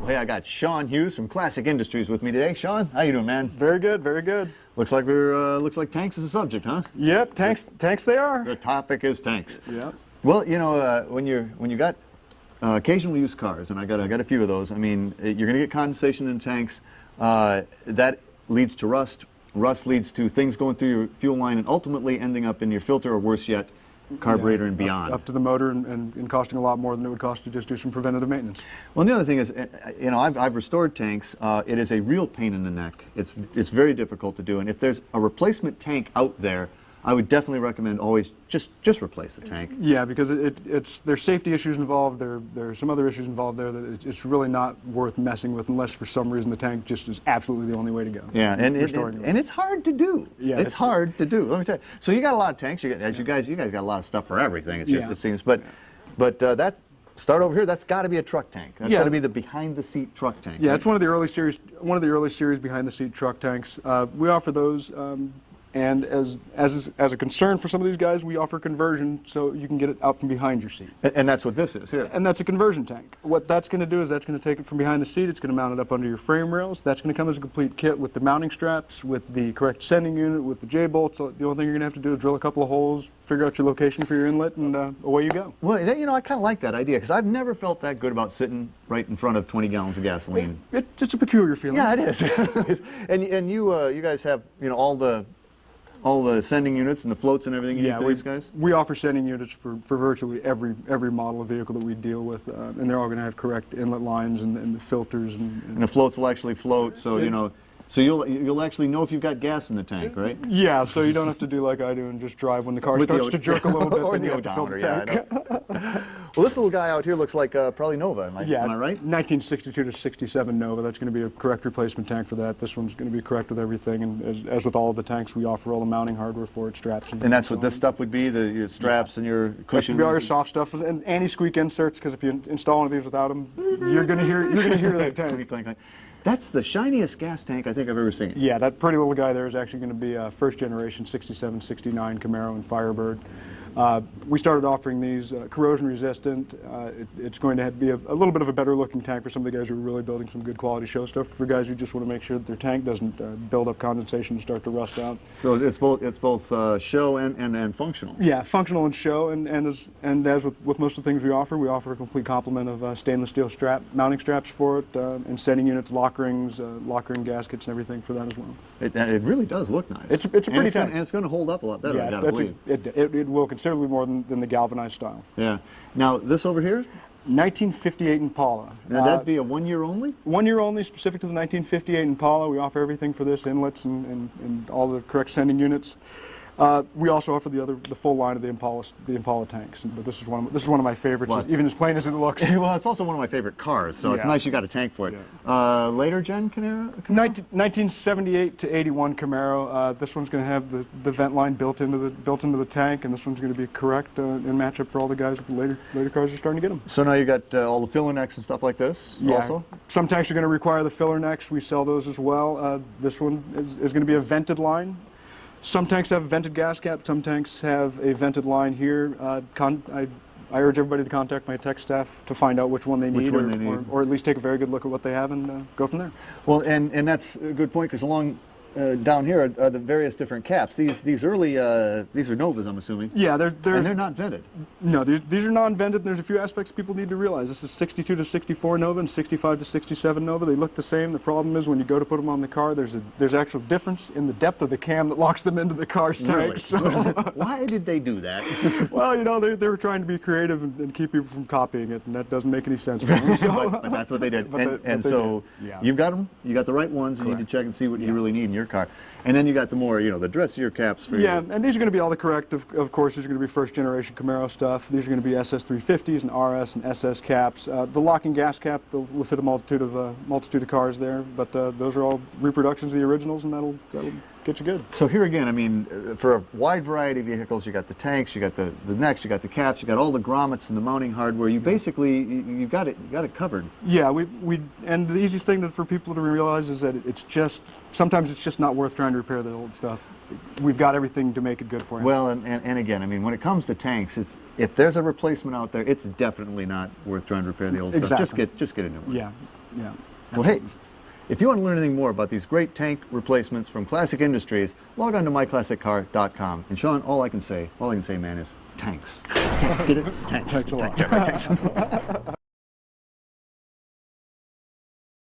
Hey, I got Sean Hughes from Classic Industries with me today. Sean, how you doing, man? Very good, very good. Looks like tanks is the subject, huh? Yep, tanks they are. The topic is tanks. Yep. Well, you know, when you got occasional used cars, and I got a few of those. I mean, you're going to get condensation in tanks. That leads to rust. Rust leads to things going through your fuel line and ultimately ending up in your filter, or worse yet, carburetor and beyond. Up to the motor and costing a lot more than it would cost to just do some preventative maintenance. Well, the other thing is, you know, I've restored tanks. It is a real pain in the neck. It's very difficult to do, and if there's a replacement tank out there, I would definitely recommend always just replace the tank. Yeah, because there's safety issues involved. There's some other issues involved there that it's really not worth messing with unless for some reason the tank just is absolutely the only way to go. Yeah, and it's hard to do. Yeah, it's hard to do. Let me tell you. So you got a lot of tanks. You guys got a lot of stuff for everything. It seems. But that start over here. That's got to be a truck tank. That's got to be the behind the seat truck tank. Yeah, right? it's one of the early series behind the seat truck tanks. We offer those. And as a concern for some of these guys, we offer conversion so you can get it out from behind your seat. And that's what this is here. And that's a conversion tank. What that's going to do is that's going to take it from behind the seat. It's going to mount it up under your frame rails. That's going to come as a complete kit with the mounting straps, with the correct sending unit, with the J-bolts. The only thing you're going to have to do is drill a couple of holes, figure out your location for your inlet, and away you go. Well, you know, I kind of like that idea because I've never felt that good about sitting right in front of 20 gallons of gasoline. It's a peculiar feeling. Yeah, it is. and you guys have, you know, all the sending units and the floats and everything you need for these guys? We offer sending units for virtually every model of vehicle that we deal with, and they're all going to have correct inlet lines and the filters. And the floats will actually float, so you know. So you'll actually know if you've got gas in the tank, right? Yeah, so you don't have to do like I do and just drive when the car starts to jerk a little bit, then you have to fill the tank. Well, this little guy out here looks like probably Nova, am I right? 1962 to 67 Nova. That's going to be a correct replacement tank for that. This one's going to be correct with everything, and as with all of the tanks, we offer all the mounting hardware for it, straps. And that's what this stuff would be, your straps and your cushions? That's going to be all your soft stuff, and anti-squeak inserts, because if you install one of these without them, you're going to hear that tank. That's the shiniest gas tank I think I've ever seen. Yeah, that pretty little guy there is actually going to be a first generation 67, 69 Camaro and Firebird. We started offering these corrosion resistant. It's going to be a little bit of a better looking tank for some of the guys who are really building some good quality show stuff. For guys who just want to make sure that their tank doesn't build up condensation and start to rust out. So it's both show and functional. Yeah, functional and show, and as with most of the things we offer a complete complement of stainless steel mounting straps for it, and sending units, lock rings, lock ring gaskets, and everything for that as well. It really does look nice. It's a pretty tank. And it's going to hold up a lot better, yeah, I gotta believe. It will considerably more than the galvanized style. Yeah. Now, this over here? 1958 Impala. Now, that'd be a 1 year only? 1 year only, specific to the 1958 Impala. We offer everything for this, inlets and all the correct sending units. We also offer the full line of the Impala tanks, but this is one of my favorites, even as plain as it looks. Well, it's also one of my favorite cars, so it's nice you got a tank for it. Yeah. Later gen Camaro? 1978 to 81 Camaro. This one's going to have the vent line built into the tank, and this one's going to be correct and match up for all the guys with the later cars are starting to get them. So now you got all the filler necks and stuff like this. Yeah. Also? Some tanks are going to require the filler necks. We sell those as well. This one is going to be a vented line. Some tanks have a vented gas cap, some tanks have a vented line here. I urge everybody to contact my tech staff to find out which one they need, or at least take a very good look at what they have and go from there. Well, and that's a good point, because along down here are the various different caps. These early, these are Novas, I'm assuming. Yeah, and they're not vented. No, these are non-vented, and there's a few aspects people need to realize. This is 62 to 64 Nova and 65 to 67 Nova. They look the same. The problem is when you go to put them on the car, there's actual difference in the depth of the cam that locks them into the car's tank. Really? So why did they do that? Well, you know, they were trying to be creative and keep people from copying it, and that doesn't make any sense for them. So. but that's what they did. So you've got them. You got the right ones. Correct. You need to check and see what you really need in your car. And then you got the more, you know, the dressier caps for and these are going to be all the correct, of course, these are going to be first generation Camaro stuff. These are going to be SS350s and RS and SS caps. The locking gas cap will fit a multitude of cars there, but those are all reproductions of the originals, and that'll get you good. So here again, I mean, for a wide variety of vehicles, you got the tanks, you got the necks, you got the caps, you got all the grommets and the mounting hardware. You basically you got it covered. Yeah, and the easiest thing for people to realize is that sometimes it's just not worth trying to repair the old stuff. We've got everything to make it good for you. Well, and again, I mean, when it comes to tanks, if there's a replacement out there, it's definitely not worth trying to repair the old stuff. Just get a new one. Yeah. Yeah. Well, hey, if you want to learn anything more about these great tank replacements from Classic Industries, log on to myclassiccar.com. And Sean, all I can say, man, is tanks. Get it? Tanks. Thanks a lot. Tanks.